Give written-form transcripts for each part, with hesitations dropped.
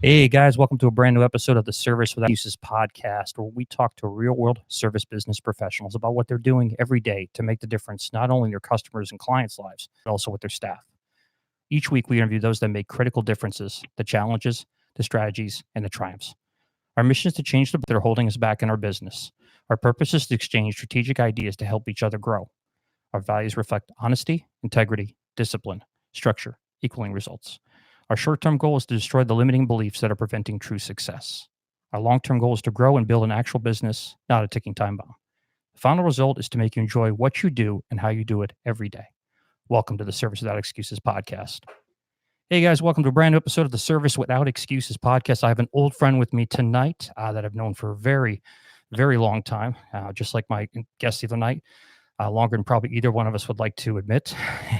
Hey guys, welcome to a brand new episode of the Service Without Excuses podcast, where we talk to real world service business professionals about what they're doing every day to make the difference, not only in their customers and clients' lives, but also with their staff. Each week, we interview those that make critical differences, the challenges, the strategies, and the triumphs. Our mission is to change the that are holding us back in our business. Our purpose is to exchange strategic ideas to help each other grow. Our values reflect honesty, integrity, discipline, structure, equaling results. Our short-term goal is to destroy the limiting beliefs that are preventing true success. Our long-term goal is to grow and build an actual business, not a ticking time bomb. The final result is to make you enjoy what you do and how you do it every day. Welcome to the Service Without Excuses podcast. Hey guys, welcome to a brand new episode of the Service Without Excuses podcast. I have an old friend with me tonight that I've known for a very, very long time, just like my guest the other night. Longer than probably either one of us would like to admit.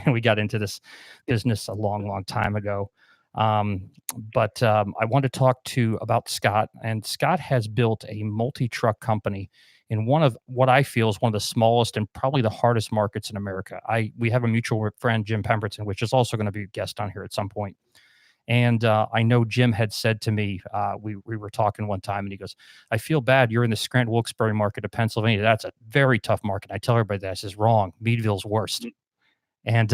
And we got into this business a long, long time ago. But I want to talk about Scott, and Scott has built a multi-truck company in one of what I feel is one of the smallest and probably the hardest markets in America. We have a mutual friend, Jim Pemberton, which is also going to be a guest on here at some point. And I know Jim had said to me, we were talking one time, and he goes, "I feel bad. You're in the Scranton-Wilkes-Barre market of Pennsylvania. That's a very tough market." I tell everybody this is wrong. Meadville's worst. And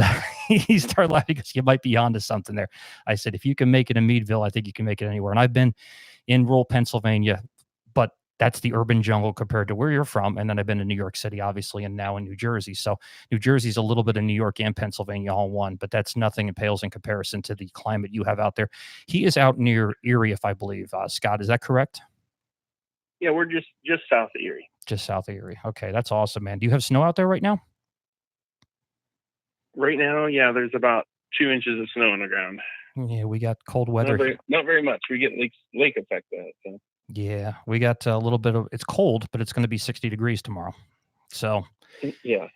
he started laughing because you might be onto something there. I said, if you can make it in Meadville, I think you can make it anywhere. And I've been in rural Pennsylvania, but that's the urban jungle compared to where you're from. And then I've been in New York City, obviously, and now in New Jersey. So New Jersey's a little bit of New York and Pennsylvania all in one, but that's nothing in pales in comparison to the climate you have out there. He is out near Erie, if I believe. Scott, is that correct? Yeah, we're just south of Erie. Just south of Erie. Okay, that's awesome, man. Do you have snow out there right now? Right now, yeah, there's about 2 inches of snow on the ground. Yeah, we got cold weather. Not very much. We get lake effect that. So. Yeah, we got a little bit of, it's cold, but it's going to be 60 degrees tomorrow. So yeah.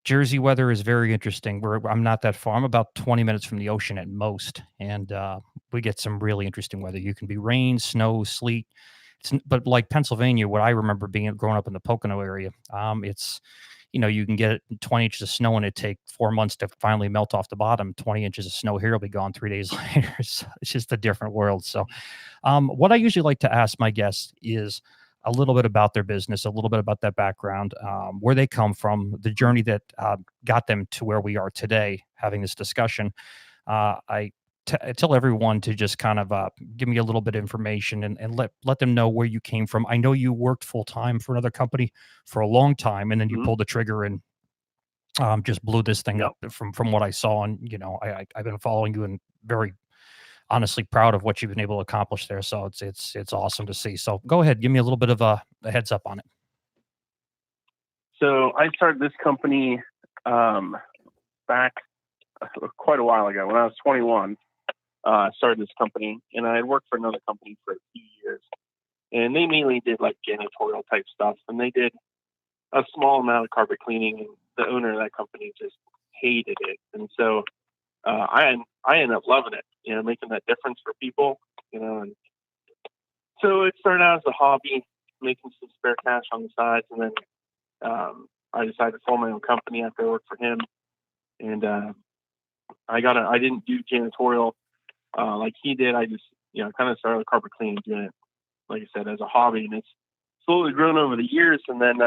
Jersey weather is very interesting. I'm not that far. I'm about 20 minutes from the ocean at most. And we get some really interesting weather. You can be rain, snow, sleet. But like Pennsylvania, what I remember growing up in the Pocono area, it's, you can get 20 inches of snow and it take 4 months to finally melt off the bottom. 20 inches of snow here will be gone 3 days later. So it's just a different world. So what I usually like to ask my guests is a little bit about their business, a little bit about that background, where they come from, the journey that got them to where we are today, having this discussion. I tell everyone to just kind of give me a little bit of information and let them know where you came from. I know you worked full time for another company for a long time, and then you pulled the trigger and just blew this thing up from what I saw. And I've been following you and very honestly proud of what you've been able to accomplish there. So it's awesome to see. So go ahead, give me a little bit of a heads up on it. So I started this company back quite a while ago when I was 21. I started this company, and I had worked for another company for a few years, and they mainly did like janitorial type stuff, and they did a small amount of carpet cleaning, and the owner of that company just hated it. And so I ended up loving it, making that difference for people, and so it started out as a hobby, making some spare cash on the side, and then I decided to form my own company after I worked for him, and I didn't do janitorial like he did. I just, kind of started with carpet cleaning, doing it, like I said, as a hobby. And it's slowly grown over the years. And then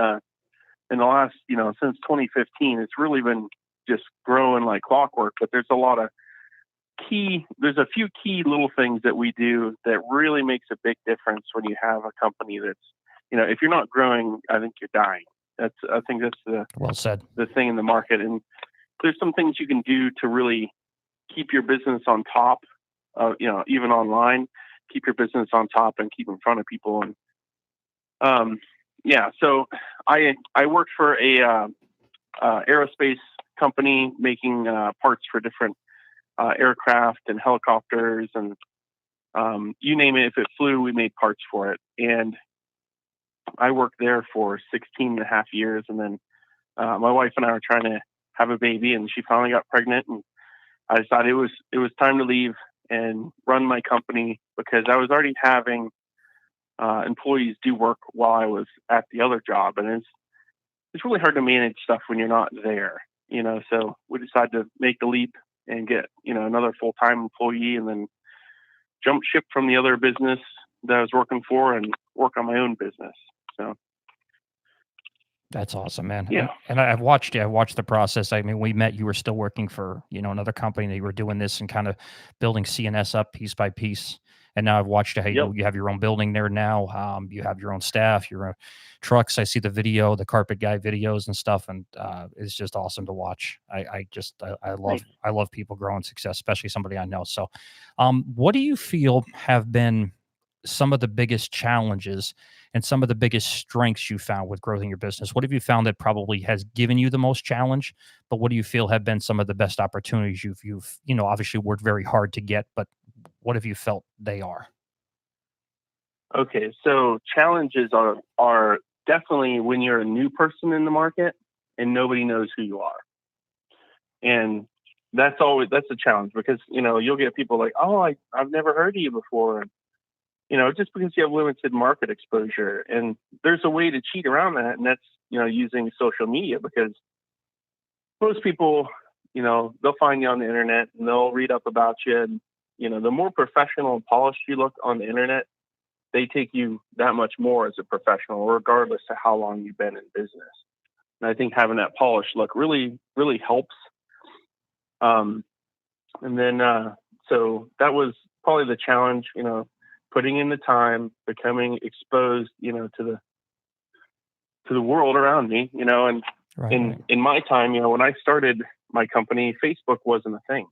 in the last, since 2015, it's really been just growing like clockwork. But there's a few key little things that we do that really makes a big difference when you have a company that's, if you're not growing, I think you're dying. I think that's well said. The thing in the market. And there's some things you can do to really keep your business on top. Even online, keep your business on top and keep in front of people. And so I worked for a aerospace company making parts for different aircraft and helicopters, and you name it. If it flew, we made parts for it. And I worked there for 16 and a half years, and then my wife and I were trying to have a baby, and she finally got pregnant, and I decided it was time to leave and run my company, because I was already having employees do work while I was at the other job. And it's really hard to manage stuff when you're not there, so we decided to make the leap and get, another full-time employee. And then jump ship from the other business that I was working for and work on my own business. So That's awesome, man. yeah. And I've watched you. I watched the process. I mean, we met, you were still working for, another company that you were doing this and kind of building CNS up piece by piece. And now I've watched how Yep. you have your own building there now. You have your own staff, your own trucks. I see the video, the carpet guy videos and stuff. And it's just awesome to watch. Thanks. I love people growing success, especially somebody I know. So what do you feel have been some of the biggest challenges and some of the biggest strengths you found with growing your business? What have you found that probably has given you the most challenge, but what do you feel have been some of the best opportunities you've obviously worked very hard to get, but what have you felt they are? Okay, so challenges are definitely when you're a new person in the market and nobody knows who you are, and that's a challenge because you'll get people like, oh, I've never heard of you before, and just because you have limited market exposure, and there's a way to cheat around that, and that's using social media, because most people they'll find you on the internet and they'll read up about you, and the more professional and polished you look on the internet, they take you that much more as a professional, regardless of how long you've been in business. And I think having that polished look really, really helps. And then, so that was probably the challenge, putting in the time, becoming exposed, to the world around me, and in my time, when I started my company, Facebook wasn't a thing,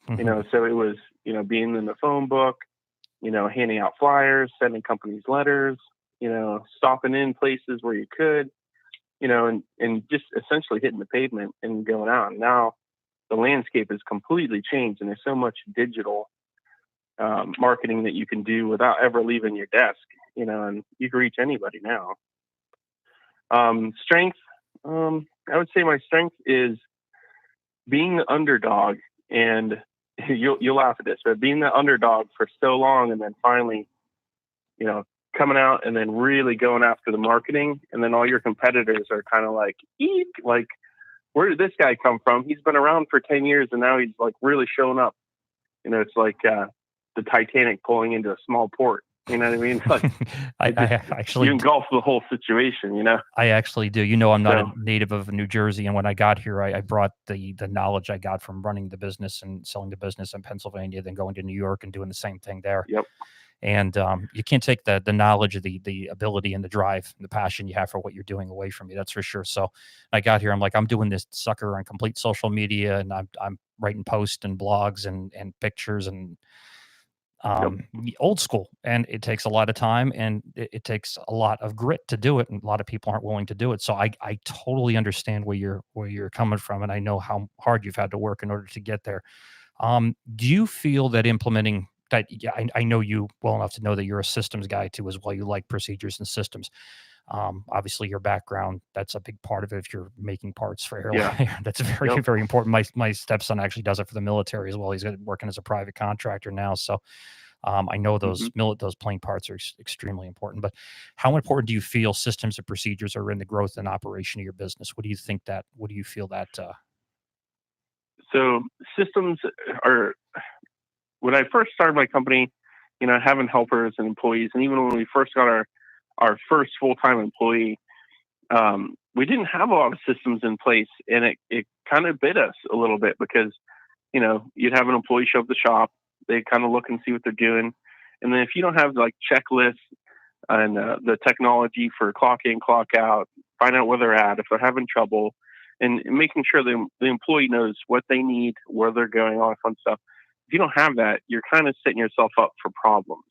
so it was, being in the phone book, handing out flyers, sending companies letters, stopping in places where you could, and just essentially hitting the pavement and going out. And now the landscape has completely changed, and there's so much digital marketing that you can do without ever leaving your desk, and you can reach anybody now. Strength, I would say my strength is being the underdog, and you'll laugh at this, but being the underdog for so long, and then finally, coming out and then really going after the marketing, and then all your competitors are kind of like, eek, like, where did this guy come from? He's been around for 10 years and now he's like really showing up. It's like the Titanic pulling into a small port. You know what I mean? Like, I actually you engulf the whole situation. I actually do. I'm not a native of New Jersey, and when I got here, I brought the knowledge I got from running the business and selling the business in Pennsylvania, then going to New York and doing the same thing there. Yep. And you can't take the knowledge, the ability, and the drive, and the passion you have for what you're doing away from you. That's for sure. So I got here, I'm like, I'm doing this sucker on complete social media, and I'm writing posts and blogs and pictures and old school, and it takes a lot of time, and it takes a lot of grit to do it, and a lot of people aren't willing to do it. So I totally understand where you're coming from, and I know how hard you've had to work in order to get there. Do you feel that implementing that? Yeah, I know you well enough to know that you're a systems guy too as well. You like procedures and systems. Obviously your background, that's a big part of it. If you're making parts for airline, that's very, very important. My stepson actually does it for the military as well. He's working as a private contractor now. So I know those those plane parts are extremely important, but how important do you feel systems and procedures are in the growth and operation of your business? What do you feel that, So systems are, when I first started my company, having helpers and employees, and even when we first got our first full-time employee, we didn't have a lot of systems in place, and it kind of bit us a little bit because, you'd have an employee show up at the shop, they kind of look and see what they're doing. And then if you don't have like checklists and the technology for clock in, clock out, find out where they're at, if they're having trouble, and making sure the employee knows what they need, where they're going, all that fun stuff. If you don't have that, you're kind of setting yourself up for problems.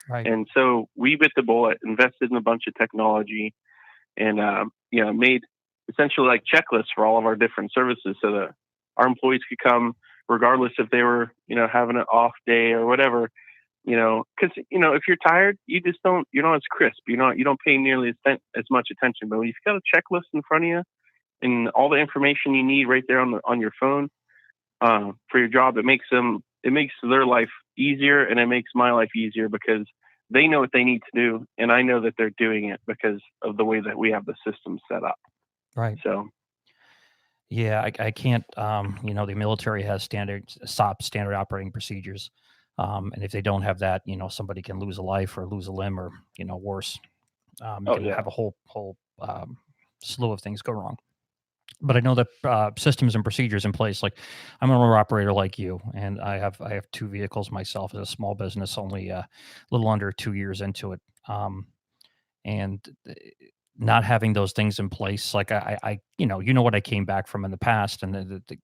right? And so we bit the bullet, invested in a bunch of technology, and made essentially like checklists for all of our different services, so that our employees could come regardless if they were having an off day or whatever. Because if you're tired, you're not as crisp. You don't pay nearly as much attention. But when you've got a checklist in front of you and all the information you need right there on your phone for your job, it makes their life easier, and it makes my life easier because they know what they need to do, and I know that they're doing it because of the way that we have the system set up. Right. So, yeah, I can't. The military has standard SOP, standard operating procedures. And if they don't have that, somebody can lose a life or lose a limb or, worse. You Oh can yeah. have a whole slew of things go wrong. But I know that systems and procedures in place. Like I'm an owner operator like you, and I have two vehicles myself as a small business, only a little under 2 years into it. And not having those things in place, like I what I came back from in the past, and the Oh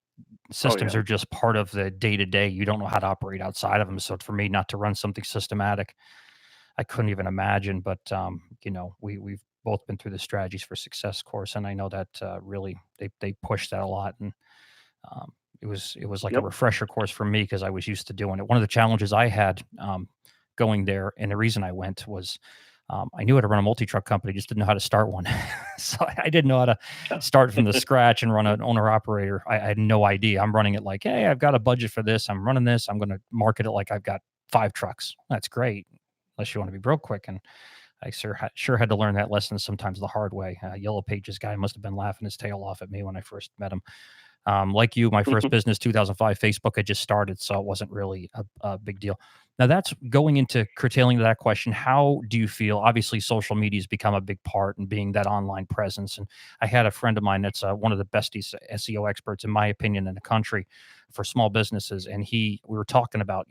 systems yeah. are just part of the day to day. You don't know how to operate outside of them. So for me, not to run something systematic, I couldn't even imagine. But we've both been through the strategies for success course, and I know that really they push that a lot, and um, it was like a Yep. refresher course for me because I was used to doing it. One of the challenges I had going there, and the reason I went was I knew how to run a multi-truck company, just didn't know how to start one. So I didn't know how to Yeah. start from the scratch and run an owner operator. I had no idea. I'm running it like, hey, I've got a budget for this. I'm running this. I'm going to market it like I've got 5 trucks. That's great, unless you want to be broke quick. And I sure had to learn that lesson sometimes the hard way. Yellow Pages guy must have been laughing his tail off at me when I first met him. Like you, my first business, 2005, Facebook had just started, so it wasn't really a big deal. Now that's going into curtailing to that question. How do you feel? Obviously, social media has become a big part and being that online presence. And I had a friend of mine that's one of the best SEO experts, in my opinion, in the country for small businesses. And we were talking about,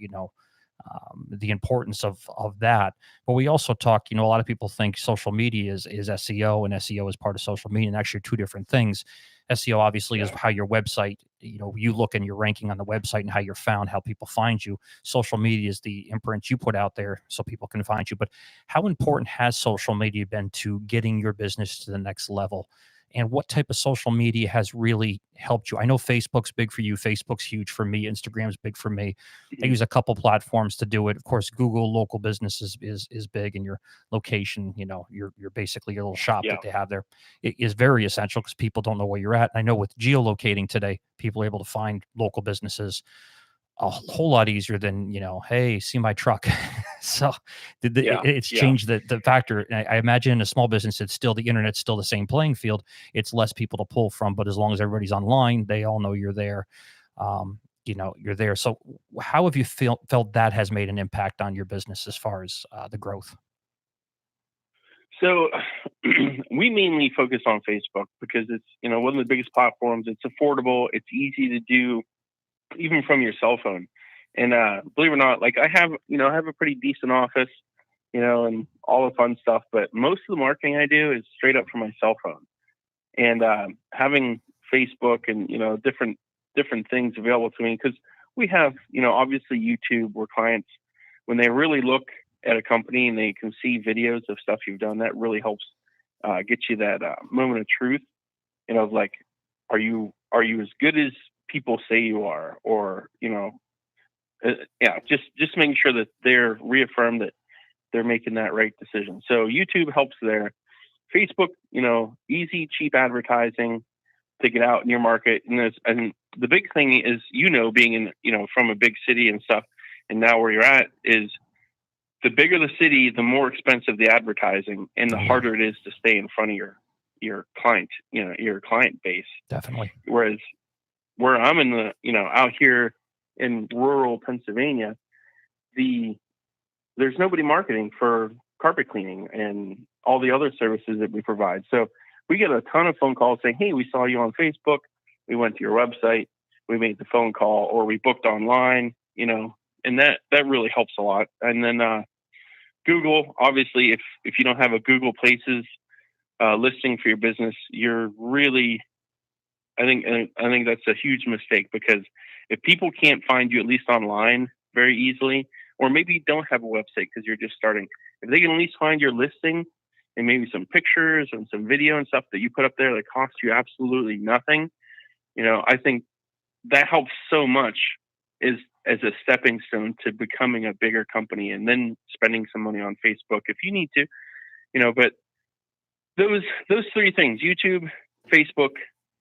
the importance of that. But we also talk, a lot of people think social media is SEO and SEO is part of social media, and actually two different things. SEO obviously is Yeah. how your website, you look and your ranking on the website and how you're found, how people find you. Social media is the imprint you put out there so people can find you. But how important has social media been to getting your business to the next level? And what type of social media has really helped you? I know Facebook's big for you. Facebook's huge for me. Instagram's big for me. I Mhm. use a couple platforms to do it. Of course, Google local business is big, and your location, your basically your little shop Yeah. that they have there, it is very essential because people don't know where you're at. And I know with geolocating today, people are able to find local businesses a whole lot easier than, hey, see my truck. So Yeah. it's Yeah. changed the factor. And I imagine in a small business, the internet's still the same playing field. It's less people to pull from, but as long as everybody's online, they all know you're there. You're there. So how have you felt that has made an impact on your business as far as the growth? So we mainly focus on Facebook because it's, one of the biggest platforms. It's affordable. It's easy to do even from your cell phone. And believe it or not, like I have a pretty decent office, and all the fun stuff, but most of the marketing I do is straight up from my cell phone. And having Facebook and, different things available to me, because we have, obviously YouTube where clients, when they really look at a company and they can see videos of stuff you've done, that really helps get you that moment of truth, of like, are you as good as people say you are? Or, yeah, just making sure that they're reaffirmed that they're making that right decision. So YouTube helps there. Facebook, easy, cheap advertising to get out in your market. And the big thing is, being in, from a big city and stuff, and now where you're at is the bigger the city, the more expensive the advertising and the Oh yeah, harder it is to stay in front of your client, your client base. definitely. Whereas where I'm in the, out here in rural Pennsylvania, there's nobody marketing for carpet cleaning and all the other services that we provide. So we get a ton of phone calls saying, hey, we saw you on Facebook. We went to your website. We made the phone call, or we booked online, and that really helps a lot. And then Google, obviously, if you don't have a Google Places listing for your business, you're really, I think that's a huge mistake, because if people can't find you at least online very easily, or maybe you don't have a website because you're just starting, if they can at least find your listing and maybe some pictures and some video and stuff that you put up there that costs you absolutely nothing, I think that helps so much is as a stepping stone to becoming a bigger company, and then spending some money on Facebook if you need to, but those three things: YouTube, Facebook,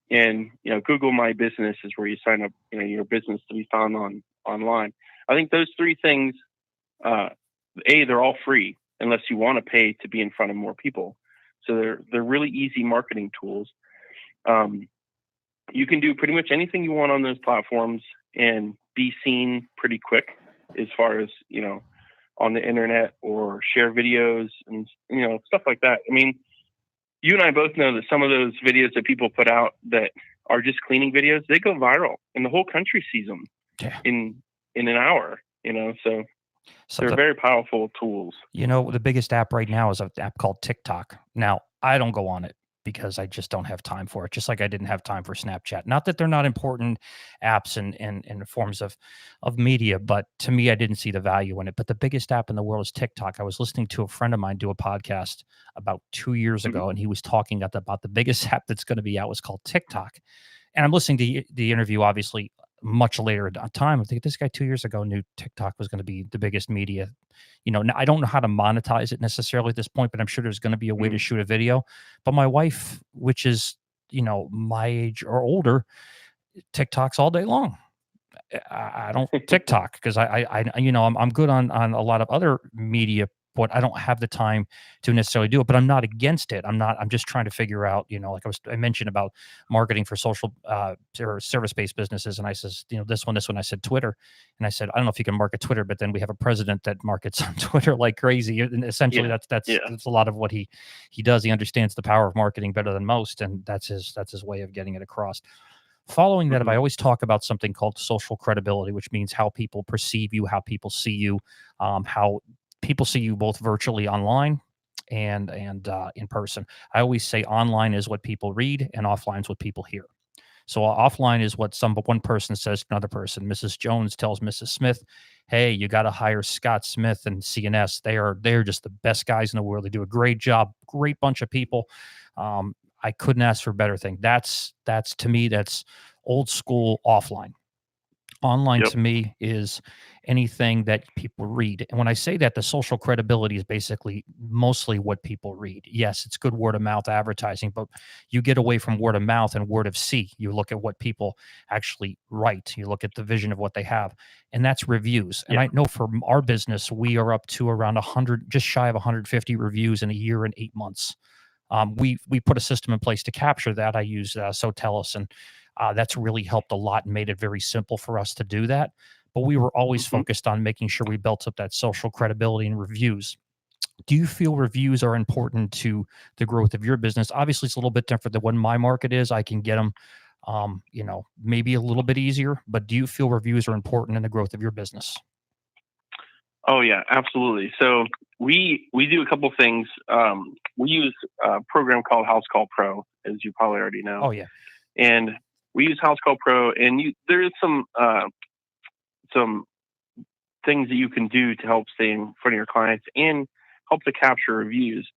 and Google My Business is where you sign up, your business to be found online. I think those three things, they're all free unless you want to pay to be in front of more people. So they're really easy marketing tools. You can do pretty much anything you want on those platforms and be seen pretty quick as far as, on the internet or share videos and, stuff like that. I mean, you and I both know that some of those videos that people put out that are just cleaning videos, they go viral and the whole country sees them in an hour, so they're very powerful tools. The biggest app right now is an app called TikTok. Now, I don't go on it because I just don't have time for it, just like I didn't have time for Snapchat. Not that they're not important apps and forms of media, but to me, I didn't see the value in it. But the biggest app in the world is TikTok. I was listening to a friend of mine do a podcast about 2 years ago, and he was talking about the biggest app that's going to be out was called TikTok. And I'm listening to the interview, obviously, much later time. I think this guy 2 years ago knew TikTok was going to be the biggest media. I don't know how to monetize it necessarily at this point, but I'm sure there's going to be a way to shoot a video. But my wife, which is, my age or older, TikToks all day long. I don't TikTok because I'm good on a lot of other media, but I don't have the time to necessarily do it. But I'm not against it. I'm just trying to figure out, like I mentioned about marketing for social or service-based businesses, and I says, this one. I said Twitter, and I said I don't know if you can market Twitter, but then we have a president that markets on Twitter like crazy, and essentially that's a lot of what he does. He understands the power of marketing better than most, and that's his way of getting it across. Following that, I always talk about something called social credibility, which means how people perceive you, how people see you, how people see you both virtually online and in person. I always say online is what people read and offline is what people hear. So offline is what one person says to another person. Mrs. Jones tells Mrs. Smith, "Hey, you got to hire Scott Smith and CNS. They're just the best guys in the world. They do a great job. Great bunch of people. I couldn't ask for a better thing." That's to me, that's old school offline. Online to me is anything that people read. And when I say that, the social credibility is basically mostly what people read. Yes, it's good word of mouth advertising, but you get away from word of mouth and word of see. You look at what people actually write. You look at the vision of what they have, and that's reviews. And I know for our business, we are up to around 100, just shy of 150 reviews in a year and 8 months. We put a system in place to capture that. I use Sotellus, and that's really helped a lot and made it very simple for us to do that. But we were always focused on making sure we built up that social credibility and reviews. Do you feel reviews are important to the growth of your business? Obviously, it's a little bit different than what my market is. I can get them, maybe a little bit easier. But do you feel reviews are important in the growth of your business? Oh yeah, absolutely. So we do a couple things. We use a program called House Call Pro, as you probably already know. Oh yeah. And we use House Call Pro, and there is some things that you can do to help stay in front of your clients and help to capture reviews.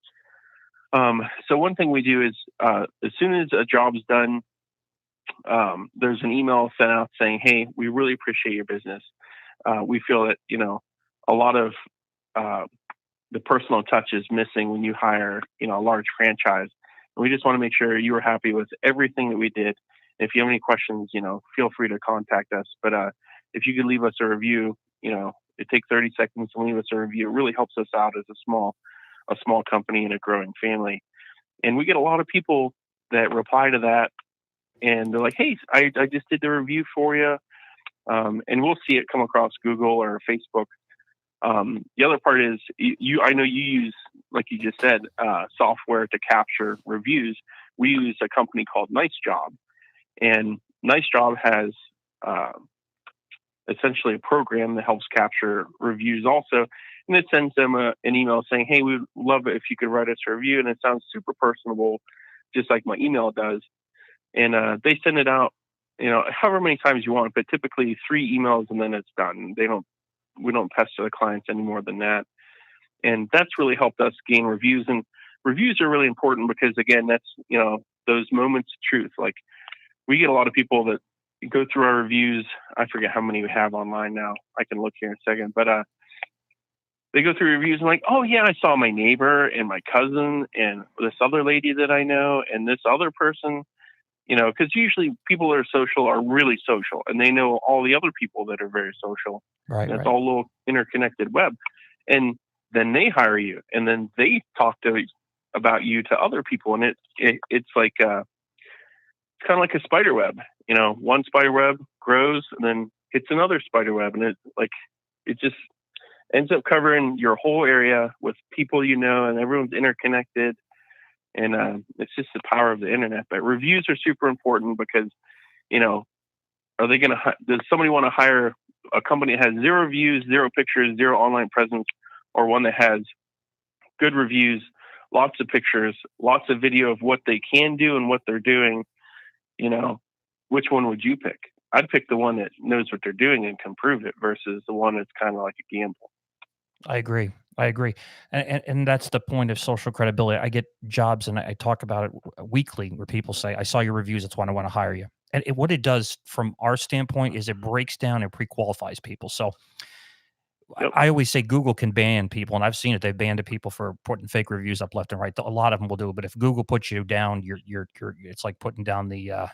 So one thing we do is as soon as a job is done, there's an email sent out saying, "Hey, we really appreciate your business. We feel that a lot of the personal touch is missing when you hire a large franchise. And we just want to make sure you are happy with everything that we did. If you have any questions, feel free to contact us. But if you could leave us a review, it takes 30 seconds to leave us a review. It really helps us out as a small company and a growing family." And we get a lot of people that reply to that, and they're like, "Hey, I just did the review for you." And we'll see it come across Google or Facebook. The other part is I know you use, like you just said, software to capture reviews. We use a company called Nice Job, and Nice Job has essentially a program that helps capture reviews also. And it sends them an email saying, "Hey, we'd love it if you could write us a review." And it sounds super personable, just like my email does. And they send it out, however many times you want, but typically 3 emails and then it's done. We don't pester the clients any more than that. And that's really helped us gain reviews. And reviews are really important because, again, that's, those moments of truth. Like, we get a lot of people that go through our reviews. I forget how many we have online now. I can look here in a second. But they go through reviews and like, "Oh, yeah, I saw my neighbor and my cousin and this other lady that I know and this other person." Because usually people that are social are really social, and they know all the other people that are very social. Right. And it's all a little interconnected web. And then they hire you, and then they talk about you to other people, and it's like it's kind of like a spider web. One spider web grows and then hits another spider web, and it's like it just ends up covering your whole area with people and everyone's interconnected. And it's just the power of the internet. But reviews are super important because, are they going to, does somebody want to hire a company that has 0 reviews, 0 pictures, 0 online presence, or one that has good reviews, lots of pictures, lots of video of what they can do and what they're doing? Which one would you pick? I'd pick the one that knows what they're doing and can prove it versus the one that's kind of like a gamble. I agree. And that's the point of social credibility. I get jobs and I talk about it weekly where people say, I saw your reviews. That's why I want to hire you. And what it does from our standpoint is it breaks down and pre-qualifies people. So Yep. I always say Google can ban people, and I've seen it. They've banned people for putting fake reviews up left and right. A lot of them will do it, but if Google puts you down, you're it's like putting down the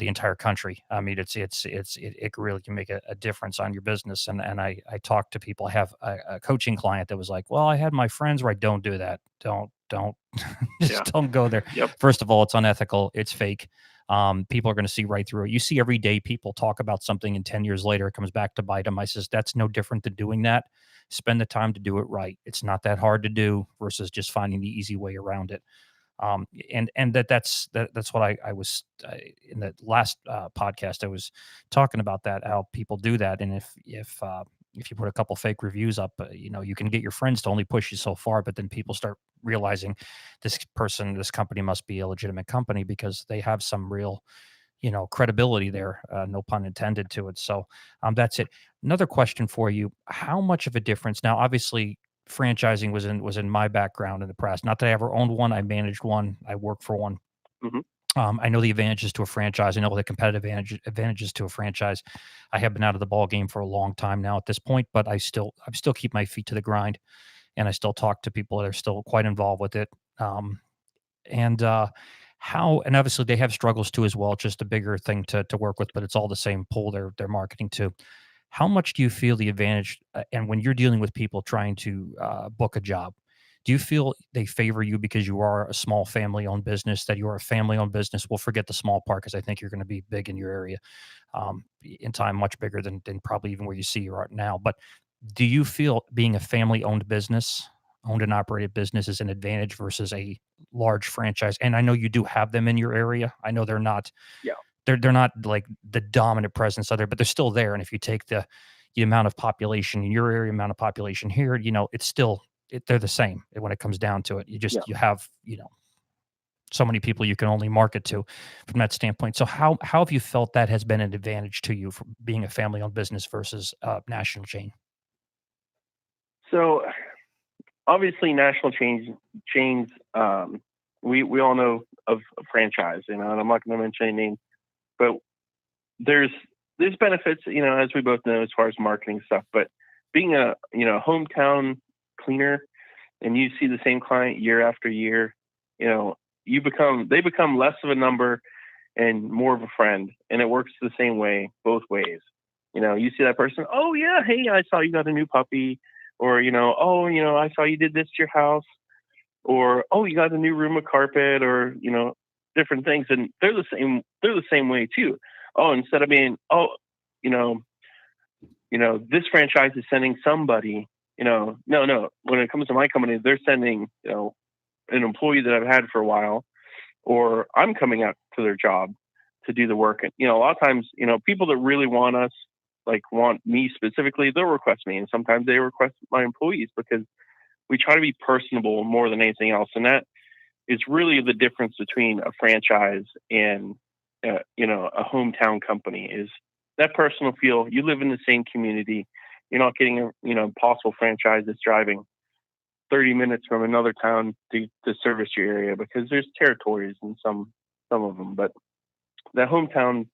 entire country. I mean, it really can make a difference on your business. And I talk to people. I have a coaching client that was like, well, I had my friends write, don't do that. Don't just don't go there. Yep. First of all, it's unethical. It's fake. People are going to see right through it. You see every day people talk about something and 10 years later, it comes back to bite them. I says, that's no different than doing that. Spend the time to do it right. It's not that hard to do versus just finding the easy way around it. And that's what I was in the last podcast. I was talking about that, how people do that. And if you put a couple fake reviews up, you can get your friends to only push you so far, but then people start realizing this company must be a legitimate company because they have some real, credibility there, no pun intended to it. So that's it. Another question for you. How much of a difference now, obviously, franchising was in my background in the past. Not that I ever owned one. I managed one. I worked for one. Mm-hmm. I know the advantages to a franchise. I know the competitive advantages to a franchise. I have been out of the ball game for a long time now at this point, but I still keep my feet to the grind, and I still talk to people that are still quite involved with it. And obviously they have struggles too as well. Just a bigger thing to work with, but it's all the same pull they're marketing to. How much do you feel the advantage, and when you're dealing with people trying to book a job, do you feel they favor you because you are a small family-owned business, that you are a family-owned business? We'll forget the small part because I think you're going to be big in your area in time, much bigger than probably even where you see you are now. But do you feel being a family-owned business, owned and operated business is an advantage versus a large franchise? And I know you do have them in your area. I know they're not Yeah. they're not like the dominant presence out there, but they're still there. And if you take the amount of population in your area, amount of population here, it's still they're the same when it comes down to it. You have so many people you can only market to from that standpoint. So how have you felt that has been an advantage to you from being a family owned business versus a national chain? So obviously national chains, we all know of a franchise, and I'm not going to mention any names, but there's benefits, as we both know, as far as marketing stuff. But being a hometown cleaner, and you see the same client year after year, they become less of a number and more of a friend, and it works the same way both ways. You see that person, oh yeah, hey, I saw you got a new puppy, or I saw you did this to your house, or oh, you got a new room of carpet, or different things, and they're the same way too. Oh, instead of being this franchise is sending somebody, no. When it comes to my company, they're sending an employee that I've had for a while, or I'm coming out to their job to do the work. And a lot of times, people that really want us, like want me specifically, they'll request me, and sometimes they request my employees because we try to be personable more than anything else, and that is really the difference between a franchise and a hometown company. Is that personal feel. You live in the same community. You're not getting a possible franchise that's driving 30 minutes from another town to service your area, because there's territories in some of them. But that hometown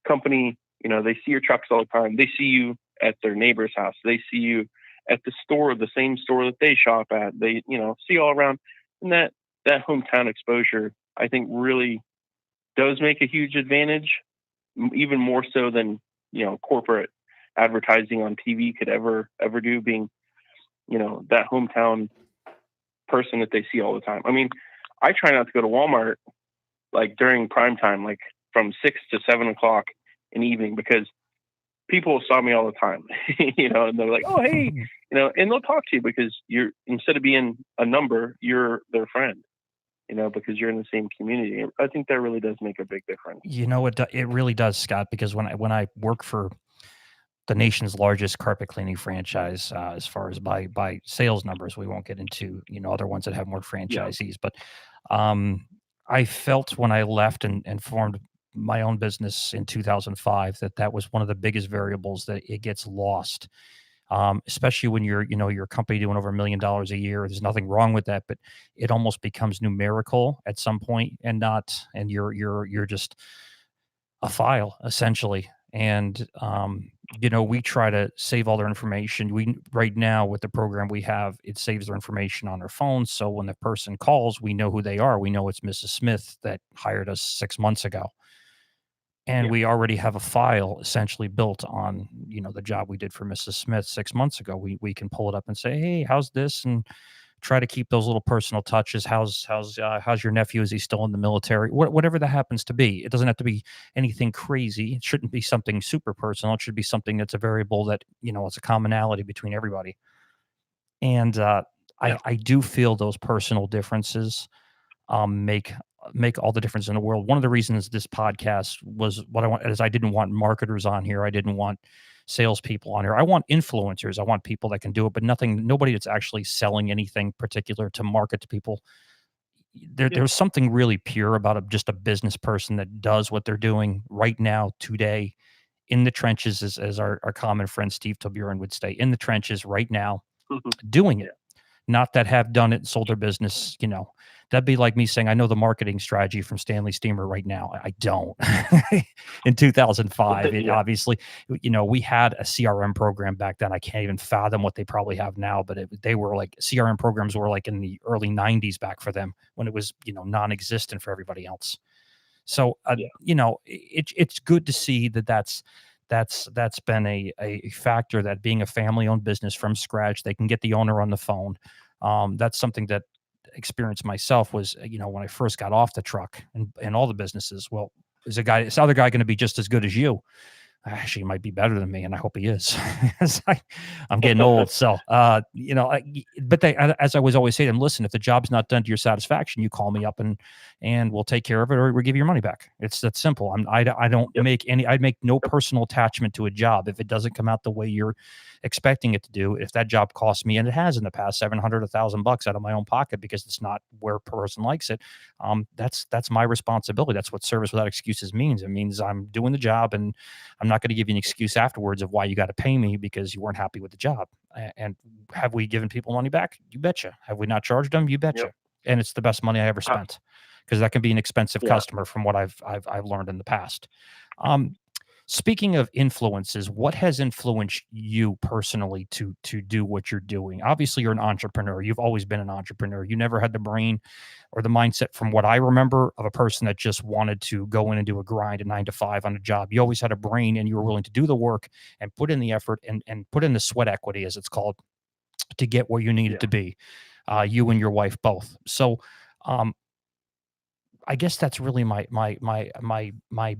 company, they see your trucks all the time. They see you at their neighbor's house. They see you at the store, the same store that they shop at. They see all around, and that hometown exposure, I think, really does make a huge advantage, even more so than corporate advertising on TV could ever do, being that hometown person that they see all the time. I mean, I try not to go to Walmart like during prime time, like from 6 to 7 o'clock in the evening, because people saw me all the time, and they're like, "Oh, hey," and they'll talk to you because you're, instead of being a number, you're their friend, because you're in the same community. I think that really does make a big difference. It really does, Scott, because when I work for the nation's largest carpet cleaning franchise, as far as by sales numbers, we won't get into other ones that have more Yeah. franchisees, but I felt when I left and formed my own business in 2005 that was one of the biggest variables, that it gets lost, especially when your company doing over $1 million a year. There's nothing wrong with that, but it almost becomes numerical at some point, and you're just a file essentially. And we try to save all their information. We Right now, with the program we have, it saves their information on their phones, so when the person calls, we know who they are. We know it's Mrs. Smith that hired us 6 months ago, and Yeah. we already have a file essentially built on the job we did for Mrs. Smith 6 months ago. We can pull it up and say, hey, how's this, and try to keep those little personal touches. How's your nephew? Is he still in the military? Whatever that happens to be. It doesn't have to be anything crazy. It shouldn't be something super personal. It should be something that's a variable that it's a commonality between everybody. And Yeah. I do feel those personal differences make all the difference in the world. One of the reasons this podcast was what I want is I didn't want marketers on here. I didn't want salespeople on here. I want influencers. I want people that can do it, but nobody that's actually selling anything particular to market to people. There's something really pure about just a business person that does what they're doing right now, today, in the trenches, as our common friend Steve Toburin would say, in the trenches right now, doing it. Not that have done it and sold their business, that'd be like me saying, I know the marketing strategy from Stanley Steamer right now. I don't. In 2005, Yeah. obviously, we had a CRM program back then. I can't even fathom what they probably have now, but they were like, CRM programs were like in the early 90s back for them, when it was, non-existent for everybody else. So, it's good to see that's been a factor, that being a family-owned business from scratch, they can get the owner on the phone. That's something that experienced myself was, when I first got off the truck and all the businesses. Well, is this other guy going to be just as good as you? Actually, he might be better than me, and I hope he is. I'm getting old. So, but as I was always saying to them, listen, if the job's not done to your satisfaction, you call me up and we'll take care of it, or we'll give you your money back. It's that simple. I don't I make no personal attachment to a job. If it doesn't come out the way you're expecting it to do, if that job costs me, and it has in the past, $700, $1,000 out of my own pocket because it's not where a person likes it, that's my responsibility. That's what service without excuses means. It means I'm doing the job, and I'm not going to give you an excuse afterwards of why you got to pay me because you weren't happy with the job. And have we given people money back? You betcha. Have we not charged them? You betcha. Yep. And it's the best money I ever spent, because that can be an expensive Yeah. customer from what I've learned in the past. Speaking of influences, what has influenced you personally to do what you're doing? Obviously, you're an entrepreneur. You've always been an entrepreneur. You never had the brain or the mindset, from what I remember, of a person that just wanted to go in and do a grind, a 9 to 5 on a job. You always had a brain, and you were willing to do the work and put in the effort and put in the sweat equity, as it's called, to get where you needed to be. You and your wife both. So, I guess that's really my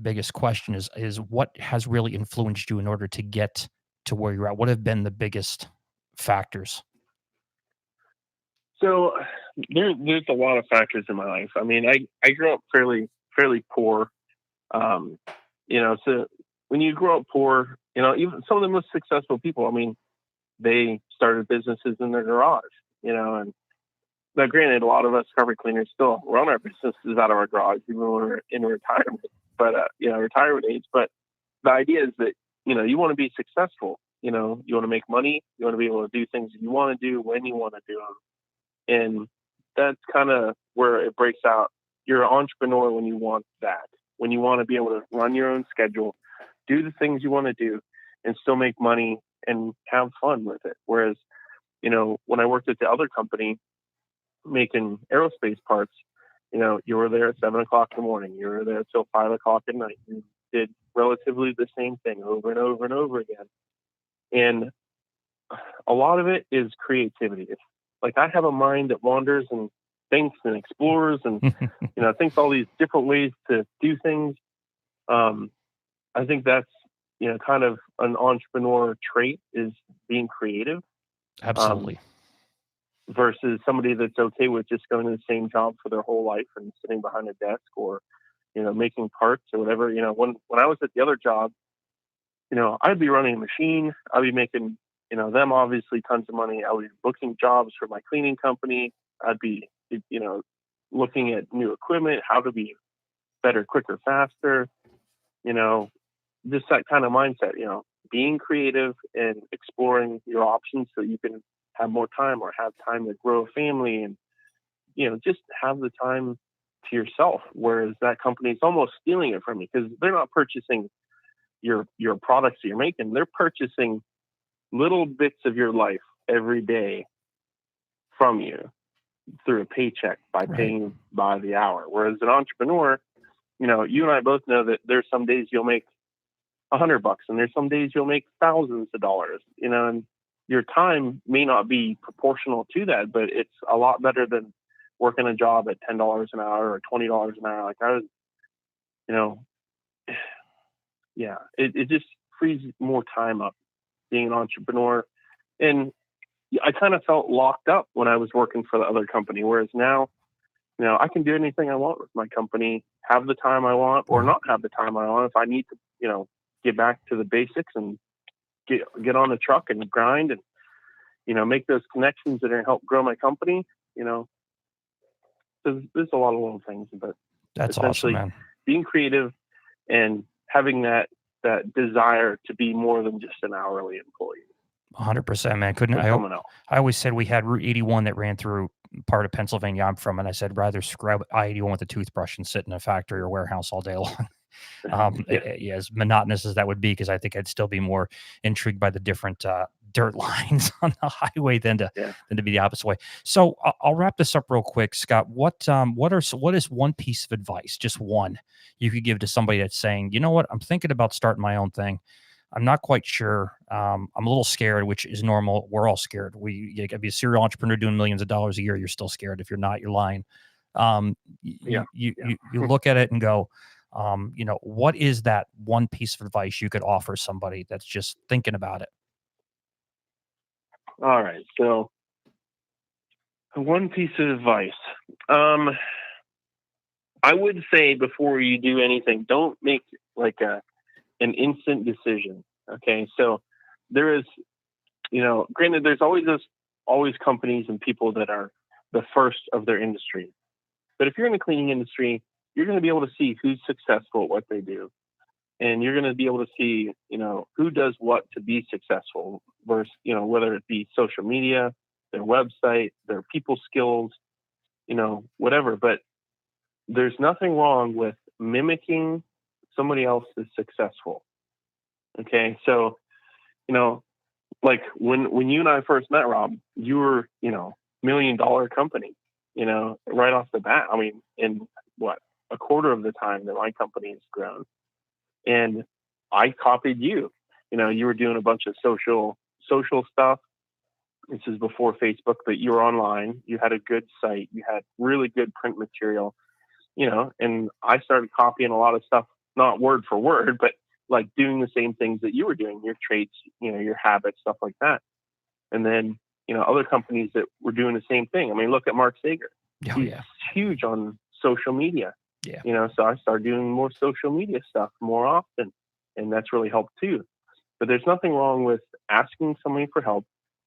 biggest question is what has really influenced you in order to get to where you're at? What have been the biggest factors? So there's a lot of factors in my life. I mean, I grew up fairly poor. So when you grow up poor, even some of the most successful people, I mean, they started businesses in their garage, and now granted, a lot of us carpet cleaners still run our businesses out of our garage, even when we're in retirement, but, retirement age. But the idea is that, you want to be successful, you want to make money, you want to be able to do things that you want to do when you want to do them. And that's kind of where it breaks out. You're an entrepreneur when you want that, when you want to be able to run your own schedule, do the things you want to do, and still make money and have fun with it. Whereas, when I worked at the other company making aerospace parts, you were there at 7:00 in the morning, you were there till 5:00 at night. You did relatively the same thing over and over and over again. And a lot of it is creativity. It's like I have a mind that wanders and thinks and explores and thinks all these different ways to do things. I think that's kind of an entrepreneur trait is being creative. Absolutely. Versus somebody that's okay with just going to the same job for their whole life and sitting behind a desk or, making parts or whatever. When I was at the other job, I'd be running a machine. I'd be making, them obviously tons of money. I would be booking jobs for my cleaning company. I'd be, looking at new equipment, how to be better, quicker, faster, just that kind of mindset, being creative and exploring your options so you can have more time or have time to grow a family and, just have the time to yourself. Whereas that company is almost stealing it from you because they're not purchasing your products that you're making. They're purchasing little bits of your life every day from you through a paycheck by paying by the hour. Whereas an entrepreneur, you and I both know that there's some days you'll make $100 and there's some days you'll make thousands of dollars, and your time may not be proportional to that, but it's a lot better than working a job at $10 an hour or $20 an hour. Like I was, it just frees more time up being an entrepreneur. And I kind of felt locked up when I was working for the other company. Whereas now, I can do anything I want with my company, have the time I want or not have the time I want. If I need to, get back to the basics and get on the truck and grind and, make those connections that are going to help grow my company, there's a lot of little things, but that's essentially awesome, man. Being creative and having that desire to be more than just an hourly employee. 100%, man. I always said we had Route 81 that ran through part of Pennsylvania I'm from, and I said rather scrub I-81 with a toothbrush and sit in a factory or warehouse all day long. As monotonous as that would be, because I think I'd still be more intrigued by the different dirt lines on the highway than to be the opposite way. So I'll wrap this up real quick, Scott. What is one piece of advice, just one, you could give to somebody that's saying, you know what, I'm thinking about starting my own thing. I'm not quite sure. I'm a little scared, which is normal. We're all scared. You could be a serial entrepreneur doing millions of dollars a year. You're still scared. If you're not, you're lying. You look at it and go, what is that one piece of advice you could offer somebody that's just thinking about it? All right. So one piece of advice. I would say before you do anything, don't make like an instant decision. Okay. So there is, granted, there's always companies and people that are the first of their industry. But if you're in the cleaning industry, you're going to be able to see who's successful at what they do. And you're going to be able to see, who does what to be successful versus, whether it be social media, their website, their people skills, whatever. But there's nothing wrong with mimicking somebody else is successful. Okay. So, like when you and I first met, Rob, you were, $1 million company, right off the bat. I mean, in what, a quarter of the time that my company has grown. And I copied you. You were doing a bunch of social stuff. This is before Facebook, but you were online. You had a good site. You had really good print material, and I started copying a lot of stuff, not word for word, but like doing the same things that you were doing, your traits, your habits, stuff like that. And then, other companies that were doing the same thing. I mean, look at Mark Sager. He's huge on social media. Yeah. So I started doing more social media stuff more often, and that's really helped too. But there's nothing wrong with asking somebody for help,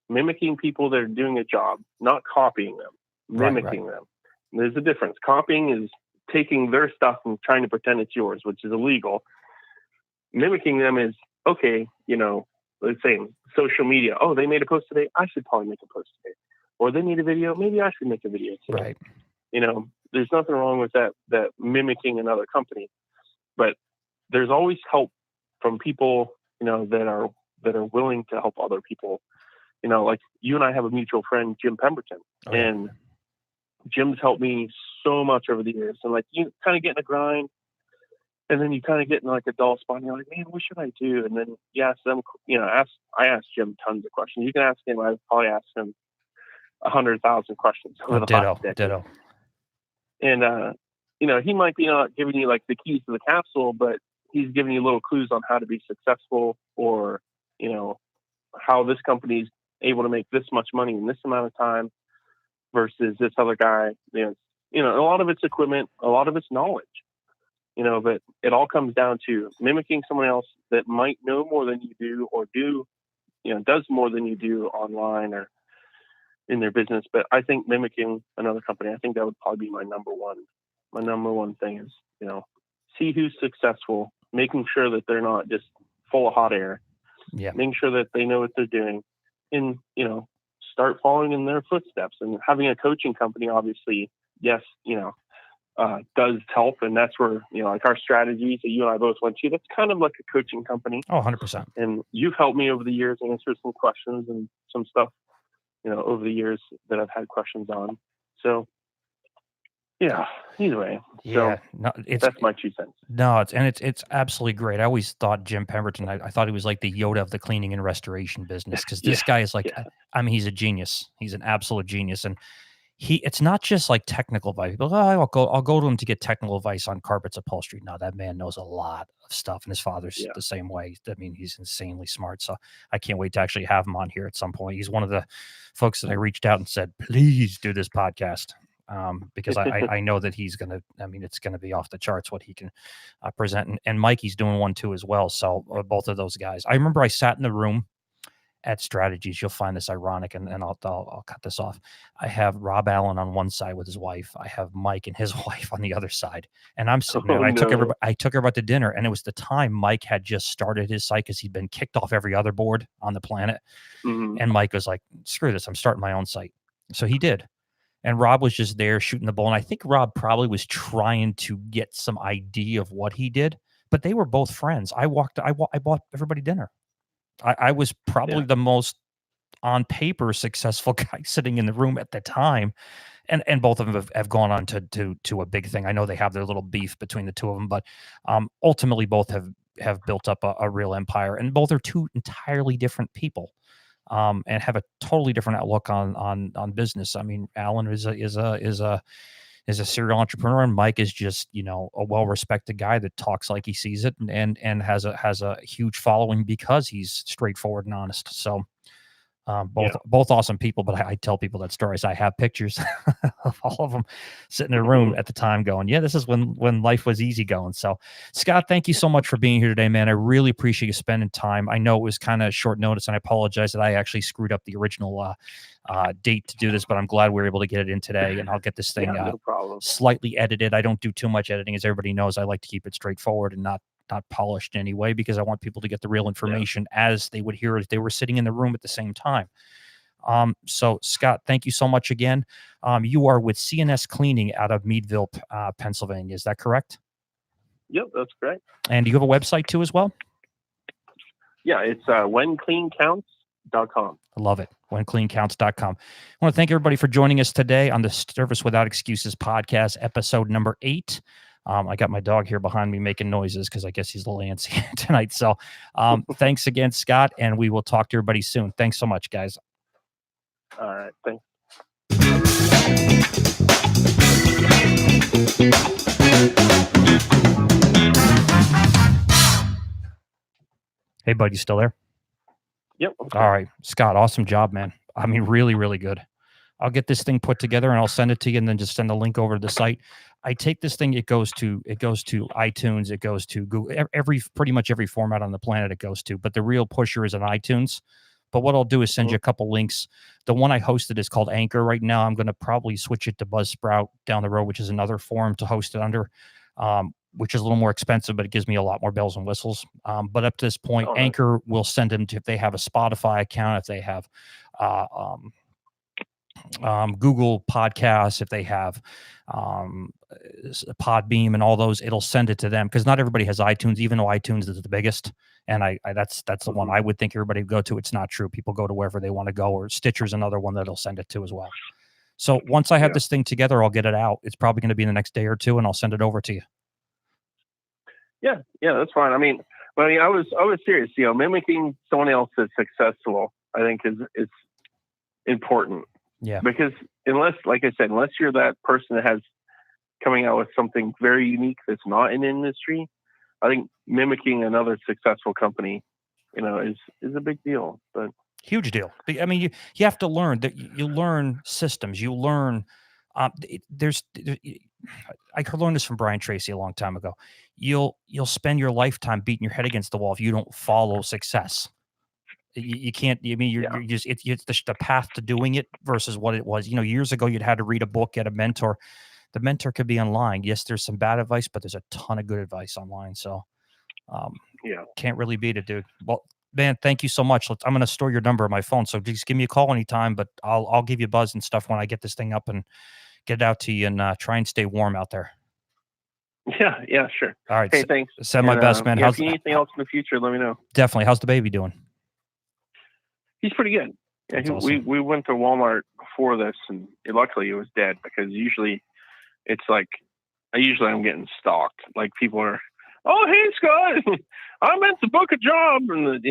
mimicking people that are doing a job, not copying them, mimicking them. And there's a difference. Copying is taking their stuff and trying to pretend it's yours, which is illegal. Mimicking them is, okay, let's say social media. Oh, they made a post today. I should probably make a post today. Or they made a video. Maybe I should make a video today. Right. There's nothing wrong with that mimicking another company, but there's always help from people, that are willing to help other people. Like you and I have a mutual friend, Jim Pemberton, and Jim's helped me so much over the years. And like you kind of get in a grind, and then you kind of get in like a dull spot, and you're like, man, what should I do? And then you ask them, I asked Jim tons of questions. You can ask him. I've probably asked him 100,000 questions. Ditto. And, he might be not giving you like the keys to the capsule, but he's giving you little clues on how to be successful, or, how this company's able to make this much money in this amount of time versus this other guy. A lot of it's equipment, a lot of it's knowledge, but it all comes down to mimicking someone else that might know more than you do, or does more than you do online or in their business. But I think mimicking another company, I think that would probably be my number one. My number one thing is, see who's successful, making sure that they're not just full of hot air, making sure that they know what they're doing, and, start following in their footsteps. And having a coaching company, obviously, yes, does help. And that's where, like our strategies that you and I both went to, that's kind of like a coaching company. Oh, 100%. And you've helped me over the years answer some questions and some stuff, over the years that I've had questions on. So, yeah, either way. Yeah, so that's my 2 cents. No, it's absolutely great. I always thought Jim Pemberton, I thought he was like the Yoda of the cleaning and restoration business, because this guy is like, I mean, he's a genius. He's an absolute genius. And it's not just like technical advice. People, I'll go to him to get technical advice on carpets, upholstery. No, that man knows a lot of stuff, and his father's the same way. I mean, he's insanely smart. So I can't wait to actually have him on here at some point. He's one of the folks that I reached out and said, please do this podcast. Because I know that he's going to, it's going to be off the charts what he can present. And Mikey's doing one too as well. So both of those guys. I remember I sat in the room at Strategies. You'll find this ironic, and I'll cut this off. I have Rob Allen on one side with his wife. I have Mike and his wife on the other side. And I'm sitting there. I took everybody to dinner, and it was the time Mike had just started his site because he'd been kicked off every other board on the planet. Mm-hmm. And Mike was like, screw this, I'm starting my own site. So he did. And Rob was just there shooting the bull. And I think Rob probably was trying to get some idea of what he did, but they were both friends. I bought everybody dinner. I was probably the most on paper successful guy sitting in the room at the time. And both of them have gone on to a big thing. I know they have their little beef between the two of them, but ultimately both have built up a real empire, and both are two entirely different people. And have a totally different outlook on business. I mean, Alan is a serial entrepreneur, and Mike is just, a well-respected guy that talks like he sees it, and has a huge following because he's straightforward and honest. So both awesome people, but I tell people that story. So I have pictures of all of them sitting in a room at the time going, this is when life was easy going. So Scott, thank you so much for being here today, man. I really appreciate you spending time. I know it was kind of short notice, and I apologize that I actually screwed up the original date to do this, but I'm glad we were able to get it in today, and I'll get this thing no problem. Slightly edited. I don't do too much editing. As everybody knows, I like to keep it straightforward and not polished in any way, because I want people to get the real information as they would hear it if they were sitting in the room at the same time. So Scott, thank you so much again. You are with CNS Cleaning out of Meadville, Pennsylvania. Is that correct? Yep, that's correct. And do you have a website too as well? Yeah, it's whencleancounts.com. I love it. Whencleancounts.com. I want to thank everybody for joining us today on the Service Without Excuses podcast, episode number 8. I got my dog here behind me making noises because I guess he's a little antsy tonight. So thanks again, Scott, and we will talk to everybody soon. Thanks so much, guys. All right. Thanks. Hey, buddy, you still there? Yep. Okay. All right. Scott, awesome job, man. I mean, really, really good. I'll get this thing put together and I'll send it to you, and then just send a link over to the site. I take this thing, it goes to iTunes, it goes to Google, pretty much every format on the planet it goes to, but the real pusher is on iTunes. But what I'll do is send you a couple links. The one I hosted is called Anchor right now. I'm going to probably switch it to Buzzsprout down the road, which is another forum to host it under, which is a little more expensive, but it gives me a lot more bells and whistles. But up to this point, Anchor will send them to, if they have a Spotify account, if they have Google Podcasts, if they have Podbeam and all those, it'll send it to them, because not everybody has iTunes, even though iTunes is the biggest. And that's the one I would think everybody would go to. It's not true. People go to wherever they want to go, or Stitcher's another one that'll send it to as well. So once I have this thing together, I'll get it out. It's probably going to be in the next day or two, and I'll send it over to you. Yeah, that's fine. I mean, I was serious. Mimicking someone else that's successful, I think is important. Yeah. Because unless you're that person that has coming out with something very unique that's not in the industry, I think mimicking another successful company, is a big deal. But Huge deal. I mean, you have to learn that you learn systems. You learn. I learned this from Brian Tracy a long time ago. You'll spend your lifetime beating your head against the wall if you don't follow success. You can't. I mean, you're just it's the path to doing it versus what it was. Years ago, you'd had to read a book, get a mentor. The mentor could be online. Yes, there's some bad advice, but there's a ton of good advice online. So, can't really beat it, dude. Well, man, thank you so much. I'm going to store your number on my phone, so just give me a call anytime. But I'll give you a buzz and stuff when I get this thing up and get it out to you, and try and stay warm out there. Yeah, sure. All right. Hey, thanks. Send my best, man. If you need anything else in the future, let me know. Definitely. How's the baby doing? He's pretty good. Yeah, awesome. We went to Walmart before this, and luckily it was dead, because usually it's like, I'm getting stalked. Like, people are, oh, hey, Scott, I meant to book a job, and